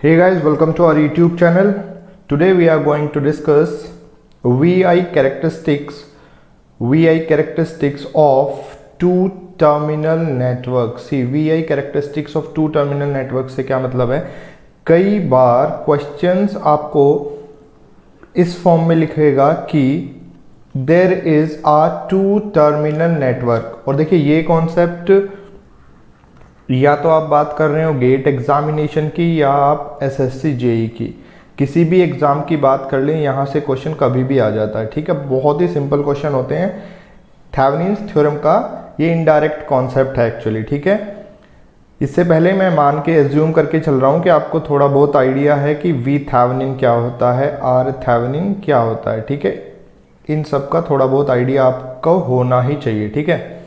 Hey guys, welcome to our YouTube channel. Today we are going to discuss VI characteristics of two terminal network. See, VI characteristics of two terminal network से क्या मतलब है? कई बार questions आपको इस form में लिखेगा कि there is a two terminal network. और देखिए ये कॉन्सेप्ट या तो आप बात कर रहे हो गेट एग्जामिनेशन की या आप एसएससी जेई की, किसी भी एग्जाम की बात कर लें, यहाँ से क्वेश्चन कभी भी आ जाता है। ठीक है, बहुत ही सिंपल क्वेश्चन होते हैं। थेवेनिन्स थ्योरम का ये इनडायरेक्ट कॉन्सेप्ट है एक्चुअली। ठीक है, इससे पहले मैं मान के एज्यूम करके चल रहा हूँ कि आपको थोड़ा बहुत आइडिया है कि वी थेवेनिन क्या होता है, आर थेवेनिन क्या होता है। ठीक है, इन सब का थोड़ा बहुत आइडिया आपको होना ही चाहिए। ठीक है,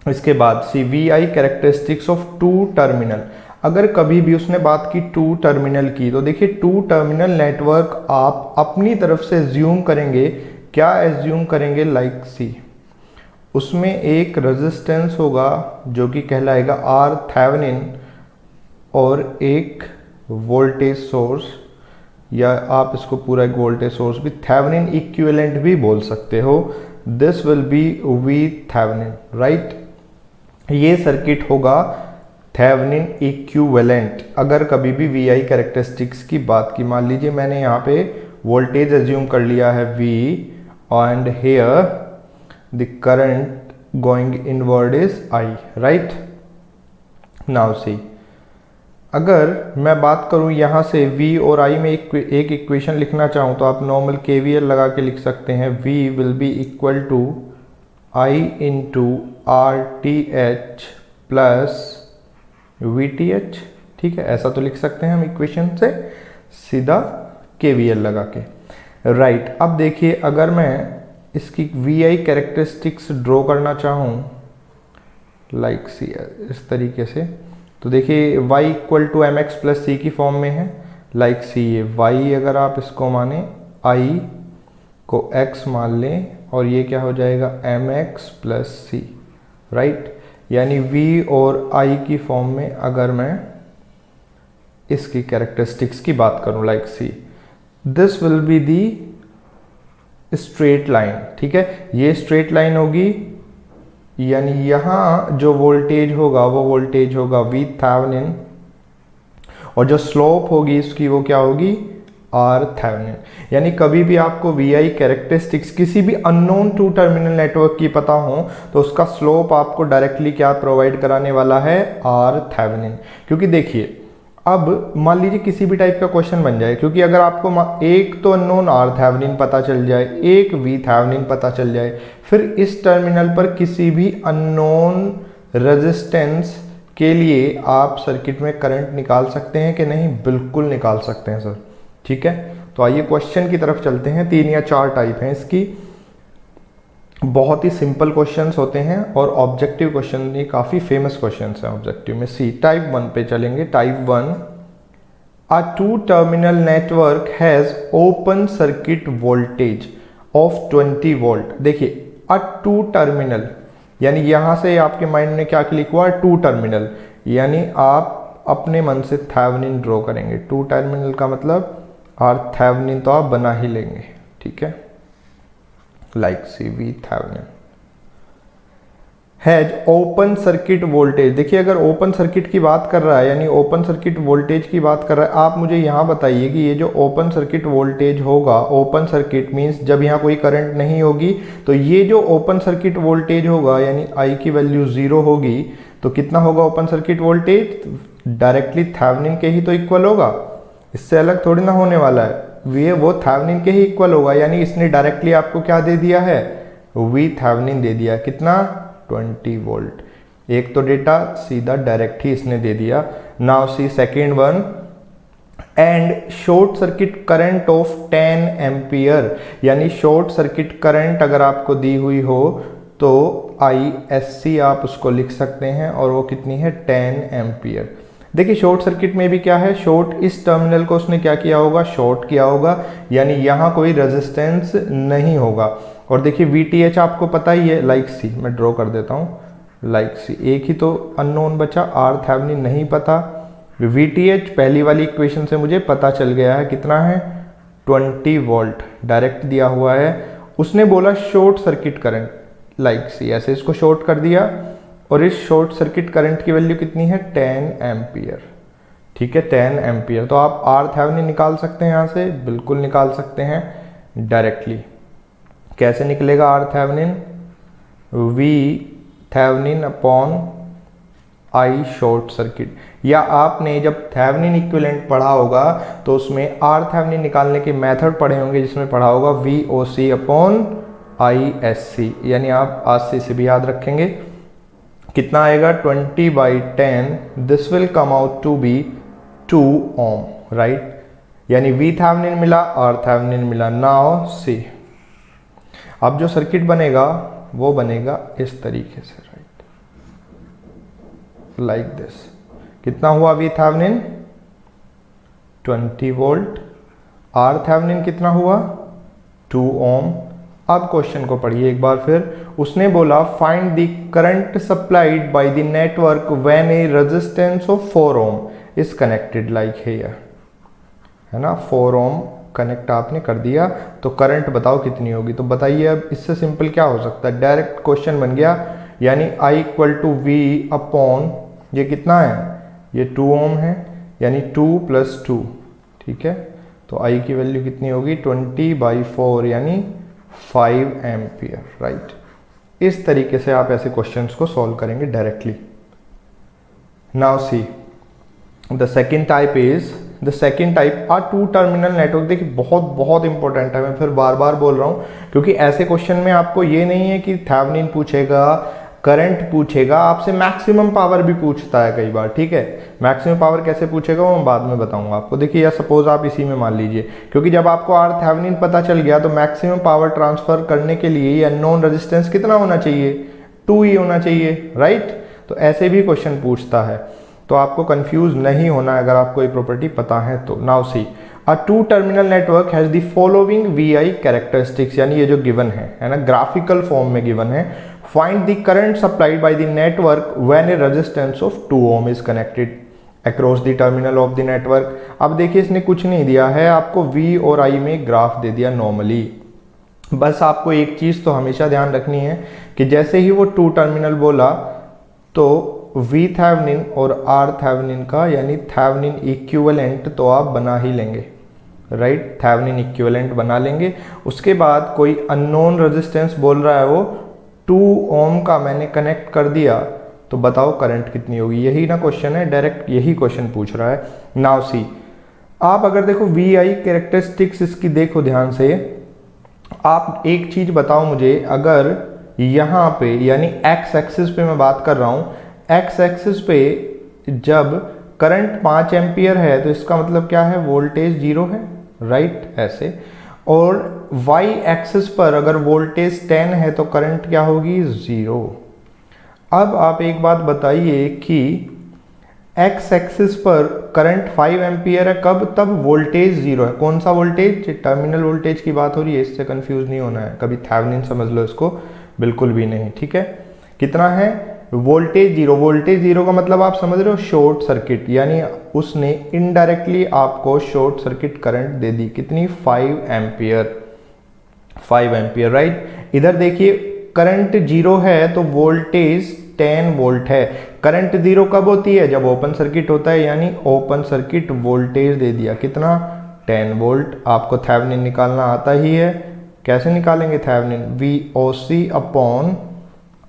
इसके बाद C V I characteristics of two terminal. अगर कभी भी उसने बात की टू टर्मिनल की, तो देखिए टू टर्मिनल नेटवर्क आप अपनी तरफ से एज्यूम करेंगे। क्या एज्यूम करेंगे? लाइक सी, उसमें एक रेजिस्टेंस होगा जो कि कहलाएगा आर थेवेनिन और एक वोल्टेज सोर्स, या आप इसको पूरा एक वोल्टेज सोर्स भी थेवेनिन इक्विवेलेंट भी बोल सकते हो। This will be V Thevenin, right. ये सर्किट होगा थेवेनिन इक्विवेलेंट। अगर कभी भी वी आई कैरेक्टरिस्टिक्स की बात की, मान लीजिए मैंने यहाँ पे वोल्टेज एज्यूम कर लिया है V and here the current going inward is I, right. Now see, अगर मैं बात करूँ यहाँ से V और I में एक इक्वेशन लिखना चाहूँ तो आप नॉर्मल KVL लगा के लिख सकते हैं। V will be equal to I into RTH plus VTH। ठीक है, ऐसा तो लिख सकते हैं हम इक्वेशन से सीधा KVL लगा के, राइट। अब देखिए, अगर मैं इसकी VI कैरेक्टरिस्टिक्स ड्रॉ करना चाहूँ लाइक सी इस तरीके से, तो देखिए y equal to m x plus c की फॉर्म में है। लाइक सी, ये y अगर आप इसको माने, I को x मान लें और ये क्या हो जाएगा M x plus C, right. यानी v और I की फॉर्म में अगर मैं इसकी कैरेक्टरिस्टिक्स की बात करूं, like see, this will be the straight line. ठीक है, ये स्ट्रेट लाइन होगी, यानी यहां जो वोल्टेज होगा वो वोल्टेज होगा वी थेवेनिन, और जो स्लोप होगी इसकी वो क्या होगी, आर थेवेनिन। यानी कभी भी आपको वी आई कैरेक्टरिस्टिक्स किसी भी अननोन टू टर्मिनल नेटवर्क की पता हो तो उसका स्लोप आपको डायरेक्टली क्या प्रोवाइड कराने वाला है, आर थेवेनिन। क्योंकि देखिए, अब मान लीजिए किसी भी टाइप का क्वेश्चन बन जाए, क्योंकि अगर आपको एक तो अननोन आर थेवेनिन पता चल जाए, एक वी थेवेनिन पता चल जाए, फिर इस टर्मिनल पर किसी भी अननोन रेजिस्टेंस के लिए आप सर्किट में करंट निकाल सकते हैं कि नहीं? बिल्कुल निकाल सकते हैं सर। ठीक है, तो आइए क्वेश्चन की तरफ चलते हैं। 3 या 4 टाइप हैं इसकी, बहुत ही सिंपल क्वेश्चंस होते हैं और ऑब्जेक्टिव क्वेश्चन, ये काफ़ी फेमस क्वेश्चंस हैं ऑब्जेक्टिव में। सी, टाइप 1 पे चलेंगे। Type 1, a two terminal network has open circuit voltage of 20 volt. देखिए, अ टू टर्मिनल, यानी यहाँ से आपके माइंड में क्या क्लिक हुआ, टू टर्मिनल, यानी आप अपने मन से थेवेनिन ड्रॉ करेंगे। टू टर्मिनल का मतलब आर थेवेनिन तो आप बना ही लेंगे। ठीक है, like see V Thevenin has open circuit voltage. देखिए, अगर ओपन सर्किट की बात कर रहा है, यानी ओपन सर्किट वोल्टेज की बात कर रहा है, आप मुझे यहाँ बताइए कि ये जो ओपन सर्किट वोल्टेज होगा, ओपन सर्किट मीन्स जब यहाँ कोई करंट नहीं होगी, तो ये जो ओपन सर्किट वोल्टेज होगा यानी I की वैल्यू 0 होगी, तो कितना होगा open circuit voltage? Directly Thevenin के ही तो इक्वल होगा, इससे अलग थोड़ी ना होने वाला है। वो थेवेनिन के ही इक्वल होगा, यानी इसने डायरेक्टली आपको क्या दे दिया है, वी थेवेनिन दे दिया। कितना? 20 वोल्ट। एक तो डेटा सीधा डायरेक्ट ही इसने दे दिया। Now see second one, and short circuit current of 10 ampere. यानी शॉर्ट सर्किट करंट अगर आपको दी हुई हो तो ISC आप उसको लिख सकते हैं, और वो कितनी है, 10 एम्पियर। देखिए, शॉर्ट सर्किट में भी क्या है, शॉर्ट इस टर्मिनल को उसने क्या किया होगा, शॉर्ट किया होगा, यानी यहाँ कोई रेजिस्टेंस नहीं होगा। और देखिए VTH आपको पता ही है, लाइक सी, मैं ड्रॉ कर देता हूँ, लाइक सी, एक ही तो अननोन बचा, आर थेवेनिन नहीं पता, VTH पहली वाली इक्वेशन से मुझे पता चल गया है कितना है 20 वोल्ट डायरेक्ट दिया हुआ है। उसने बोला शॉर्ट सर्किट करंट लाइक सी, ऐसे इसको शॉर्ट कर दिया और इस शॉर्ट सर्किट करंट की वैल्यू कितनी है 10 एम्पियर। ठीक है 10 एम्पियर। तो आप आर थेवेनिन निकाल सकते हैं यहाँ से, बिल्कुल निकाल सकते हैं डायरेक्टली। कैसे निकलेगा R Thevenin? V Thevenin upon I short circuit. या आपने जब थेवेनिन इक्विवेलेंट पढ़ा होगा तो उसमें आर थेवेनिन निकालने के मेथड पढ़े होंगे, जिसमें पढ़ा होगा VOC अपॉन ISC, यानी आप आज से इसे भी याद रखेंगे। कितना आएगा 20/10, this will come out to be 2 ohm, right. यानी V थेवेनिन मिला, आर थेवेनिन मिला। नाउ सी, अब जो सर्किट बनेगा वो बनेगा इस तरीके से, राइट, लाइक दिस। कितना हुआ V Thevenin 20 volt, R Thevenin कितना हुआ 2 ओम। अब क्वेश्चन को पढ़िए एक बार फिर। उसने बोला find the current supplied by the network when a resistance of 4 ohm is connected like here, है ना। 4 ओम कनेक्ट आपने कर दिया तो करंट बताओ कितनी होगी। तो बताइए अब इससे सिंपल क्या हो सकता है, डायरेक्ट क्वेश्चन बन गया। यानी I = V अपॉन ये कितना है, ये 2 ओम है, यानी 2 + 2, ठीक है। तो I की वैल्यू कितनी होगी 20/4 यानी 5 एम्पियर, राइट। इस तरीके से आप ऐसे क्वेश्चंस को सॉल्व करेंगे directly. Now see the second type is a 2 terminal network. देखिए बहुत इंपॉर्टेंट है, मैं फिर बार बार बोल रहा हूँ, क्योंकि ऐसे क्वेश्चन में आपको ये नहीं है कि थेवेनिन पूछेगा, करंट पूछेगा, आपसे मैक्सिमम पावर भी पूछता है कई बार, ठीक है। मैक्सिमम पावर कैसे पूछेगा वो मैं बाद में बताऊंगा आपको। देखिए या सपोज आप इसी में मान लीजिए, क्योंकि जब आपको आर थेवेनिन पता चल गया तो मैक्सिमम पावर ट्रांसफर करने के लिए ये अननोन रेजिस्टेंस कितना होना चाहिए 2 ही होना चाहिए, राइट। तो ऐसे भी क्वेश्चन पूछता है, तो आपको कंफ्यूज नहीं होना अगर आपको ये प्रॉपर्टी पता है तो। Now see a 2 terminal network has the following VI characteristics, यानी ये जो गिवन है ना, ग्राफिकल फॉर्म में गिवन है। Find the current supplied by the network when a resistance of 2 ohm is connected across the terminal of the network. अब देखिए इसने कुछ नहीं दिया है आपको, V और I में ग्राफ दे दिया नॉर्मली। बस आपको एक चीज तो हमेशा ध्यान रखनी है कि जैसे ही वो 2 टर्मिनल बोला तो V थेवेनिन और R थेवेनिन का यानी थेवेनिन इक्विवेलेंट तो आप बना ही लेंगे, राइट। थेवेनिन इक्विवेलेंट बना लेंगे। उसके बाद कोई अननोन रेजिस्टेंस बोल रहा है वो 2 ओम का मैंने कनेक्ट कर दिया, तो बताओ करंट कितनी होगी। यही ना क्वेश्चन है, डायरेक्ट यही क्वेश्चन पूछ रहा है। नाउ सी आप अगर देखो VI कैरेक्टरिस्टिक्स इसकी देखो ध्यान से, आप एक चीज बताओ मुझे, अगर यहाँ पे यानी एक्स एक्सिस पे मैं बात कर रहा हूँ, एक्स एक्सिस पे जब करंट 5 एम्पियर है तो इसका मतलब क्या है वोल्टेज 0 है, राइट, ऐसे। और वाई एक्सिस पर अगर वोल्टेज 10 है तो करंट क्या होगी 0। अब आप एक बात बताइए कि एक्स एक्सिस पर करंट 5 एम्पियर है, कब? तब वोल्टेज 0 है। कौन सा वोल्टेज? टर्मिनल वोल्टेज की बात हो रही है, इससे कंफ्यूज नहीं होना है कभी, थेवेनिन समझ लो इसको, बिल्कुल भी नहीं, ठीक है। कितना है वोल्टेज 0। वोल्टेज 0 का मतलब आप समझ रहे हो शॉर्ट सर्किट, यानी उसने इनडायरेक्टली आपको शॉर्ट सर्किट करंट दे दी, कितनी 5 एम्पियर, 5 एम्पियर, राइट। इधर देखिए करंट 0 है तो वोल्टेज 10 वोल्ट है। करंट 0 कब होती है? जब ओपन सर्किट होता है, यानी ओपन सर्किट वोल्टेज दे दिया, कितना 10 वोल्ट। आपको थेवेनिन निकालना आता ही है, कैसे निकालेंगे थेवेनिन? VOC अपॉन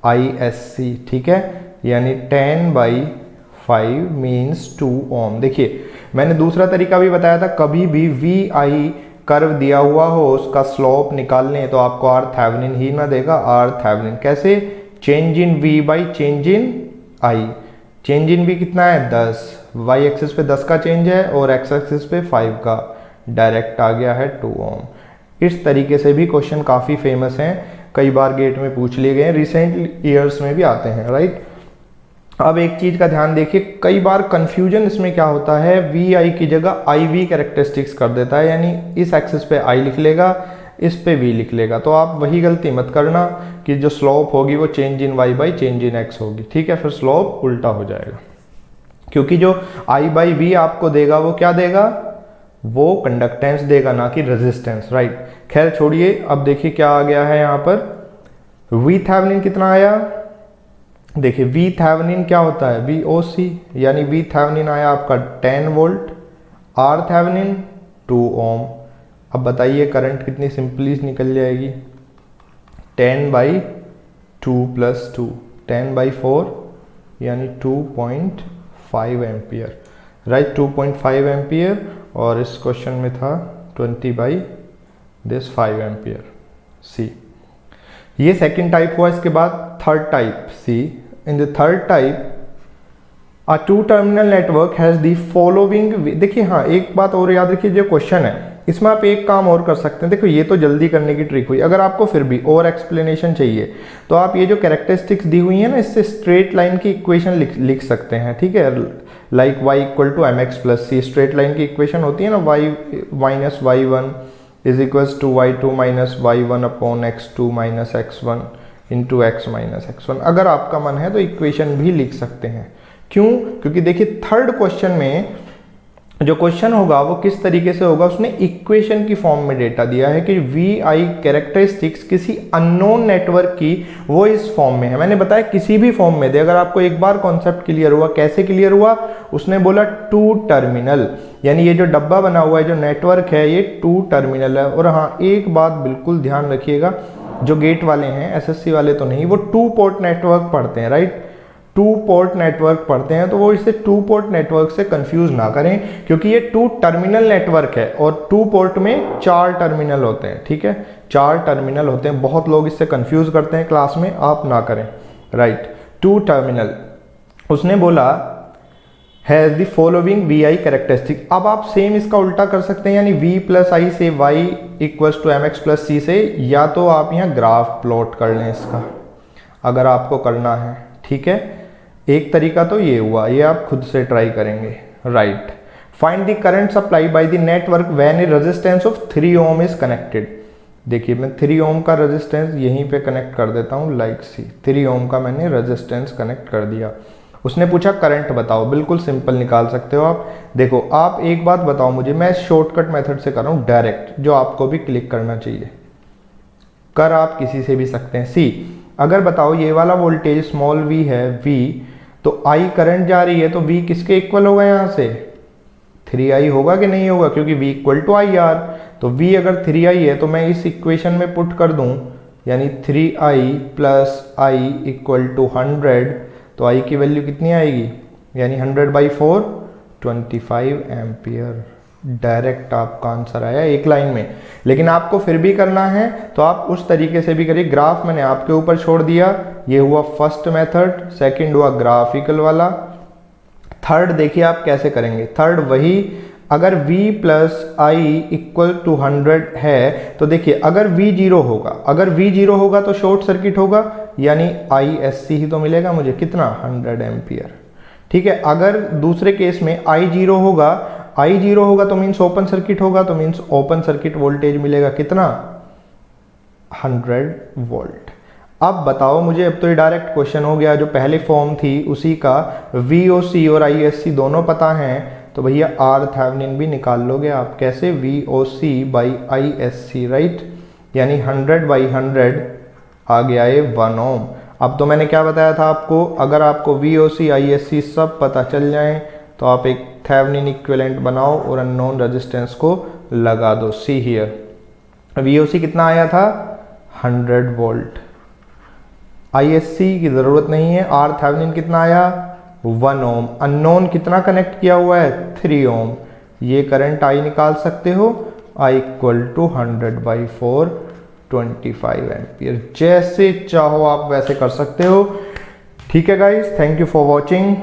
ISC, ठीक है, यानी 10/5 मीन्स 2 ओम। देखिए मैंने दूसरा तरीका भी बताया था, कभी भी VI कर्व दिया हुआ हो उसका स्लोप निकालने तो आपको R थेवेनिन ही ना देगा, R थेवेनिन कैसे? Change in V by change in I। Change in V कितना है 10, Y एक्सिस पे 10 का चेंज है और X एक्सिस पे 5 का, डायरेक्ट आ गया है 2 ओम। इस तरीके से भी क्वेश्चन काफ़ी फेमस हैं, कई बार गेट में पूछ लिए गए, रिसेंट ईयर्स में भी आते हैं, राइट। अब एक चीज का ध्यान देखिए, कई बार कंफ्यूजन इसमें क्या होता है, VI की जगह IV कैरेक्टरिस्टिक्स कर देता है, यानी इस एक्सिस पे I लिख लेगा, इस पे V लिख लेगा। तो आप वही गलती मत करना कि जो स्लोप होगी वो change in Y by change in X होगी, ठीक है, फिर स्लोप उल्टा हो जाएगा। क्योंकि जो I बाई वी आपको देगा वो क्या देगा, वो कंडक्टेंस देगा, ना कि रेजिस्टेंस, राइट। खैर छोड़िए, अब देखिए क्या आ गया है यहाँ पर, वी थेवेनिन कितना आया, देखिए वी थेवेनिन क्या होता है, VOC, यानी वी थेवेनिन आया आपका 10 वोल्ट, आर थेवेनिन 2 ओम। अब बताइए करंट कितनी सिंपली निकल जाएगी, 10/2 + 2, 10/4 यानी 2.5 एम्पियर, राइट, 2.5 एम्पियर। और इस क्वेश्चन में था 20/5 एम्पियर, सी। ये सेकेंड टाइप हुआ। इसके बाद third type, see. In the third type a two terminal network has the following. देखिए हाँ, एक बात और याद रखिए, जो क्वेश्चन है इसमें आप एक काम और कर सकते हैं। देखो ये तो जल्दी करने की ट्रिक हुई, अगर आपको फिर भी और एक्सप्लेनेशन चाहिए तो आप ये जो कैरेक्टरिस्टिक्स दी हुई है ना, इससे स्ट्रेट लाइन की इक्वेशन लिख सकते हैं, ठीक है। Like y = mx + c, straight line की इक्वेशन होती है ना, y - y1 = y2 - y1 / x2 - x1 × x - x1। अगर आपका मन है तो इक्वेशन भी लिख सकते हैं। क्यों? क्योंकि देखिए थर्ड क्वेश्चन में जो क्वेश्चन होगा वो किस तरीके से होगा, उसने इक्वेशन की फॉर्म में डेटा दिया है कि VI कैरेक्टरिस्टिक्स किसी अननोन नेटवर्क की वो इस फॉर्म में है। मैंने बताया किसी भी फॉर्म में दे, अगर आपको एक बार कॉन्सेप्ट क्लियर हुआ, कैसे क्लियर हुआ, उसने बोला 2 टर्मिनल, यानी ये जो डब्बा बना हुआ है, जो नेटवर्क है, ये 2 टर्मिनल है। और हाँ, एक बात बिल्कुल ध्यान रखिएगा, जो गेट वाले हैं, SSC वाले तो नहीं, वो 2 पोर्ट नेटवर्क पढ़ते हैं, राइट, 2 पोर्ट नेटवर्क पढ़ते हैं, तो वो इसे 2 पोर्ट नेटवर्क से कंफ्यूज ना करें, क्योंकि ये 2 टर्मिनल नेटवर्क है और 2 पोर्ट में 4 टर्मिनल होते हैं, ठीक है, 4 टर्मिनल होते हैं। बहुत लोग इससे कंफ्यूज करते हैं क्लास में, आप ना करें, राइट। 2 टर्मिनल, उसने बोला has the following VI characteristic. अब आप सेम इसका उल्टा कर सकते हैं, यानी V + I से y = mx + c से, या तो आप यहाँ ग्राफ प्लॉट कर लें इसका, अगर आपको करना है, ठीक है। एक तरीका तो ये हुआ, ये आप खुद से ट्राई करेंगे, right. Find the current supply by the network when a resistance of 3 ohm is connected. देखिए मैं 3 ओम का रेजिस्टेंस यहीं पे कनेक्ट कर देता हूँ, लाइक सी, 3 ओम का मैंने रेजिस्टेंस कनेक्ट कर दिया। उसने पूछा करंट बताओ, बिल्कुल सिंपल निकाल सकते हो आप। देखो आप एक बात बताओ मुझे, मैं शॉर्टकट मेथड से कर रहा हूँ, डायरेक्ट, जो आपको भी क्लिक करना चाहिए, कर आप किसी से भी सकते हैं। सी, अगर बताओ ये वाला वोल्टेज स्मॉल v है, V, तो I करंट जा रही है, तो V किसके इक्वल होगा, यहाँ से 3I होगा कि नहीं होगा, क्योंकि V = IR। तो V अगर 3I है तो मैं इस इक्वेशन में पुट कर दूं, यानी 3I + I = 100, तो I की वैल्यू कितनी आएगी, यानी 100/4 25 एम्पियर। डायरेक्ट आपका आंसर आया एक लाइन में। लेकिन आपको फिर भी करना है तो आप उस तरीके से भी करिए। ग्राफ मैंने आपके ऊपर छोड़ दिया, ये हुआ फर्स्ट मेथड, सेकंड हुआ ग्राफिकल वाला। थर्ड देखिए आप कैसे करेंगे। थर्ड वही, अगर V + I = 100 है तो देखिए अगर V 0 होगा, अगर V 0 होगा तो शॉर्ट सर्किट होगा, यानी ISC ही तो मिलेगा मुझे, कितना, 100 एम्पियर, ठीक है। अगर दूसरे केस में I 0 होगा तो मीन्स ओपन सर्किट होगा, तो मीन्स ओपन सर्किट वोल्टेज मिलेगा कितना, 100 वोल्ट। अब बताओ मुझे, अब तो ये डायरेक्ट क्वेश्चन हो गया, जो पहले फॉर्म थी उसी का VOC और ISC दोनों पता हैं, तो भैया R थेवेनिन भी निकाल लोगे आप। कैसे, VOC/ISC, राइट, यानी 100/100 आ गया ये 1 ओम। अब तो मैंने क्या बताया था आपको, अगर आपको VOC ISC सब पता चल जाए तो आप एक थेवेनिन इक्विवेलेंट बनाओ और अननोन रेजिस्टेंस को लगा दो। सी हियर, VOC कितना आया था, 100 वोल्ट। ISC की ज़रूरत नहीं है। R थेवेनिन कितना आया, 1 ओम। अननोन कितना कनेक्ट किया हुआ है, 3 ओम। ये करंट I निकाल सकते हो, I = 100/4 25 एम्पियर। जैसे चाहो आप वैसे कर सकते हो, ठीक है guys. Thank you for watching.